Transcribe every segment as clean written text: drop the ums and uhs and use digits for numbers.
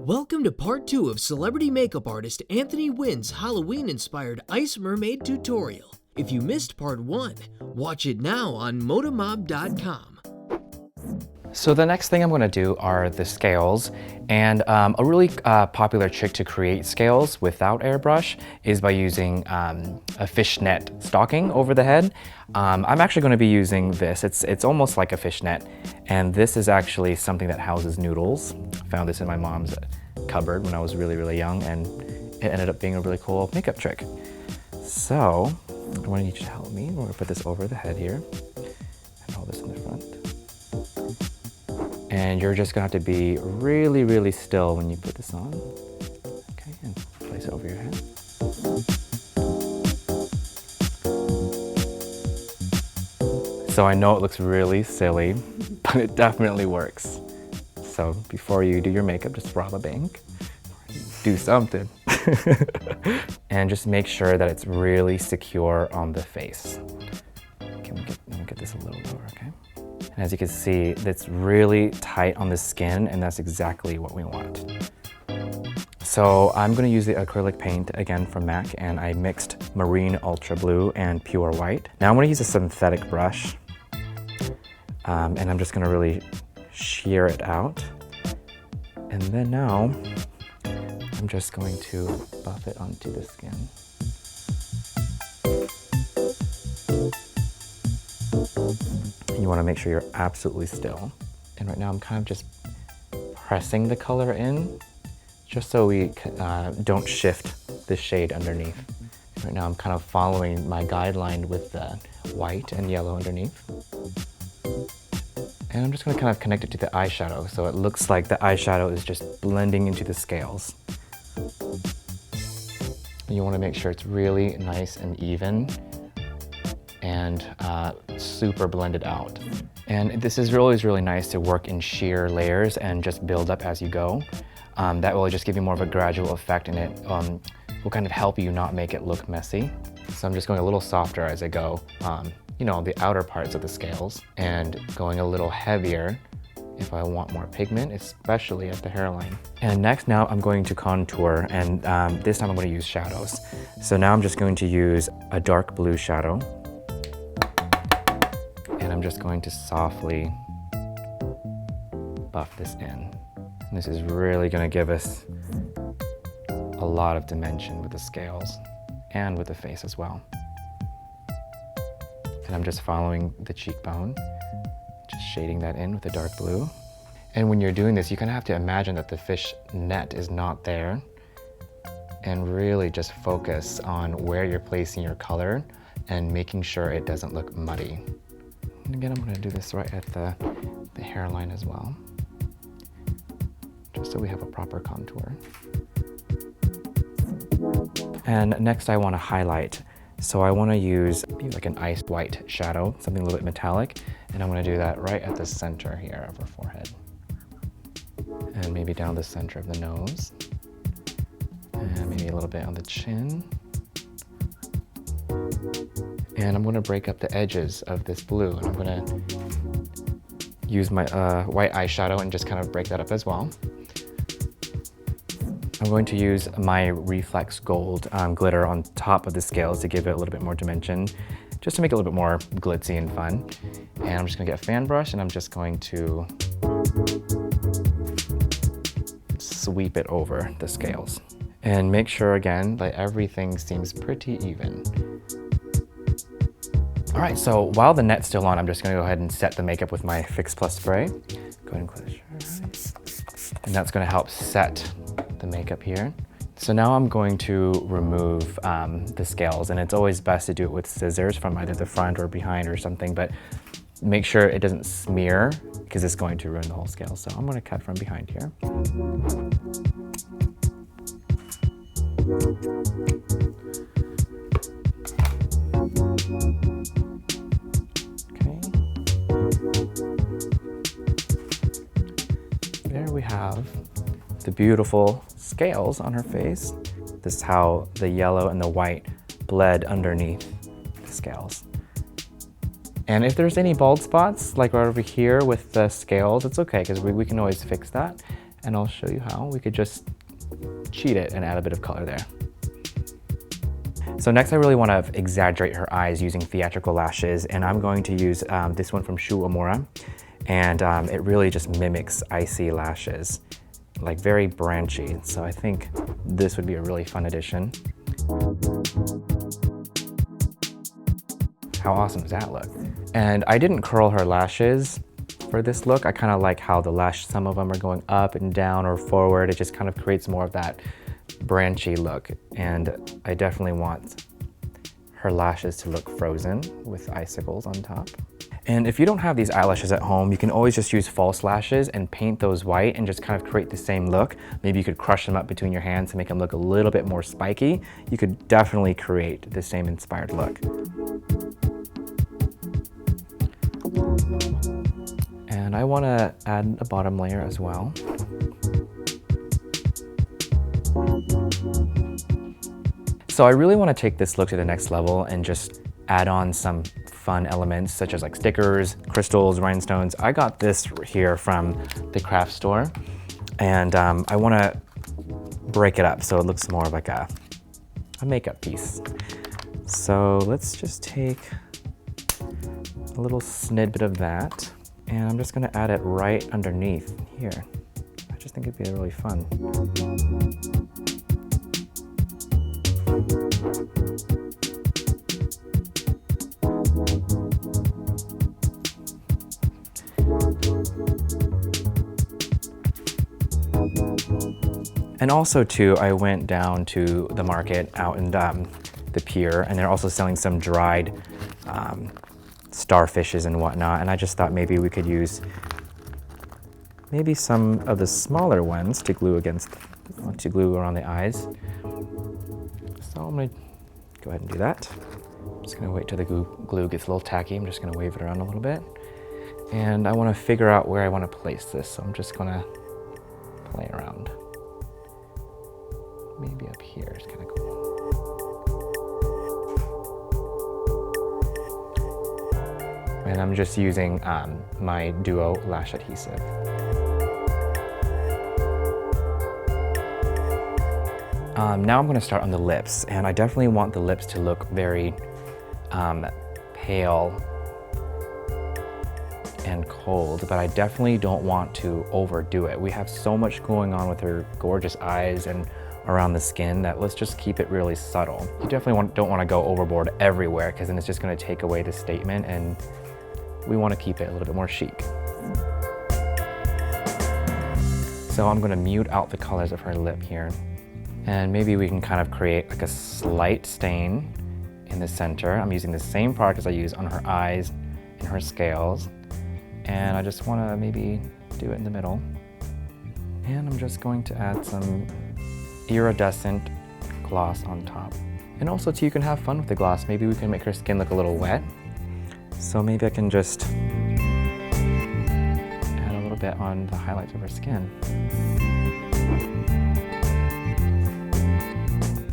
Welcome to part 2 of celebrity makeup artist Anthony Nguyen's Halloween-inspired Ice Mermaid tutorial. If you missed part 1, watch it now on ModaMob.com. So the next thing I'm going to do are the scales, and a really popular trick to create scales without airbrush is by using a fishnet stocking over the head. I'm actually going to be using this. It's almost like a fishnet, and this is actually something that houses noodles. I found this in my mom's cupboard when I was really young, and it ended up being a really cool makeup trick. So I want to need you to help me. We're going to put this over the head here and hold this in the front. And you're just gonna have to be really still when you put this on. Okay, and place it over your head. So I know it looks really silly, but it definitely works. So before you do your makeup, just rob a bank, do something. And just make sure that it's really secure on the face. Okay, let me get this a little lower, okay? And as you can see, it's really tight on the skin, and that's exactly what we want. So I'm going to use the acrylic paint again from MAC, and I mixed Marine Ultra Blue and Pure White. Now I'm going to use a synthetic brush, and I'm just going to really shear it out. And then now I'm just going to buff it onto the skin. You want to make sure you're absolutely still. And right now I'm kind of just pressing the color in, just so we don't shift the shade underneath. Right now I'm kind of following my guideline with the white and yellow underneath. And I'm just going to kind of connect it to the eyeshadow, so it looks like the eyeshadow is just blending into the scales. You want to make sure it's really nice and even, and super blended out. And this is always really nice to work in sheer layers and just build up as you go. That will just give you more of a gradual effect, and it will kind of help you not make it look messy. So I'm just going a little softer as I go, you know, the outer parts of the scales, and going a little heavier if I want more pigment, especially at the hairline. And next, now I'm going to contour, and this time I'm going to use shadows. So now I'm just going to use a dark blue shadow. And I'm just going to softly buff this in. And this is really going to give us a lot of dimension with the scales and with the face as well. And I'm just following the cheekbone, just shading that in with the dark blue. And when you're doing this, you kind of have to imagine that the fish net is not there, and really just focus on where you're placing your color and making sure it doesn't look muddy. And again, I'm going to do this right at the hairline as well, just so we have a proper contour. And next I want to highlight. So I want to use maybe like an ice white shadow, something a little bit metallic, and I'm going to do that right at the center here of our forehead. And maybe down the center of the nose. And maybe a little bit on the chin. And I'm going to break up the edges of this blue, and I'm going to use my white eyeshadow and just kind of break that up as well. I'm going to use my Reflex Gold glitter on top of the scales to give it a little bit more dimension, just to make it a little bit more glitzy and fun. And I'm just going to get a fan brush, and I'm just going to sweep it over the scales. And make sure again that everything seems pretty even. All right, so while the net's still on, I'm just gonna go ahead and set the makeup with my Fix Plus spray. Go ahead and close your eyes. And that's gonna help set the makeup here. So now I'm going to remove the scales, and it's always best to do it with scissors from either the front or behind or something, but make sure it doesn't smear, because it's going to ruin the whole scale. So I'm gonna cut from behind here. There we have the beautiful scales on her face. This is how the yellow and the white bled underneath the scales. And if there's any bald spots, like right over here with the scales, it's okay, because we can always fix that. and I'll show you how. We could just cheat it and add a bit of color there. So next I really want to exaggerate her eyes using theatrical lashes, and I'm going to use this one from Shu Uemura, and it really just mimics icy lashes, like very branchy. So I think this would be a really fun addition. How awesome does that look? And I didn't curl her lashes for this look. I kind of like how the some of them are going up and down or forward. It just kind of creates more of that branchy look. And I definitely want her lashes to look frozen with icicles on top. And if you don't have these eyelashes at home, you can always just use false lashes and paint those white and just kind of create the same look. Maybe you could crush them up between your hands to make them look a little bit more spiky. You could definitely create the same inspired look. And I want to add a bottom layer as well. So I really want to take this look to the next level and just add on some fun elements such as like stickers, crystals, rhinestones. I got this here from the craft store, and I want to break it up so it looks more like a makeup piece. So let's just take a little snippet of that, and I'm just going to add it right underneath here. I just think it'd be really fun. And also too, I went down to the market out in the pier, and they're also selling some dried starfishes and whatnot, and I just thought maybe we could use maybe some of the smaller ones to glue around the eyes. So I'm gonna go ahead and do that. I'm just gonna wait till the glue gets a little tacky. I'm just gonna wave it around a little bit. And I wanna figure out where I wanna place this, so I'm just gonna play around. Maybe up here is kind of cool. And I'm just using my Duo lash adhesive. Now I'm going to start on the lips, and I definitely want the lips to look very pale and cold, but I definitely don't want to overdo it. We have so much going on with her gorgeous eyes and around the skin that let's just keep it really subtle. You definitely don't want to go overboard everywhere, because then it's just going to take away the statement, and we want to keep it a little bit more chic. So I'm going to mute out the colors of her lip here, and maybe we can kind of create like a slight stain in the center. I'm using the same product as I use on her eyes and her scales, and I just want to maybe do it in the middle. And I'm just going to add some iridescent gloss on top. And also too, you can have fun with the gloss. Maybe we can make her skin look a little wet. So maybe I can just add a little bit on the highlights of her skin.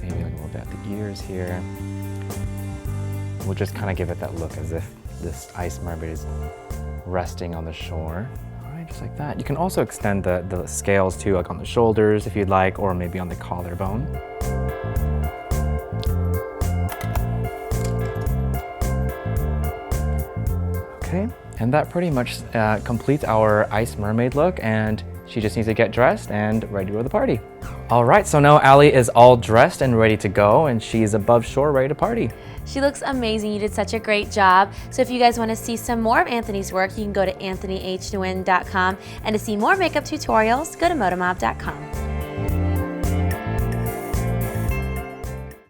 Maybe like a little bit at the ears here. We'll just kind of give it that look as if this ice mermaid is resting on the shore. Just like that. You can also extend the scales too, like on the shoulders if you'd like, or maybe on the collarbone. Okay, and that pretty much completes our ice mermaid look, and she just needs to get dressed and ready to go to the party. All right, so now Allie is all dressed and ready to go, and she's above shore ready to party. She looks amazing. You did such a great job. So if you guys want to see some more of Anthony's work, you can go to anthonynguyen.com, and to see more makeup tutorials, go to ModaMob.com.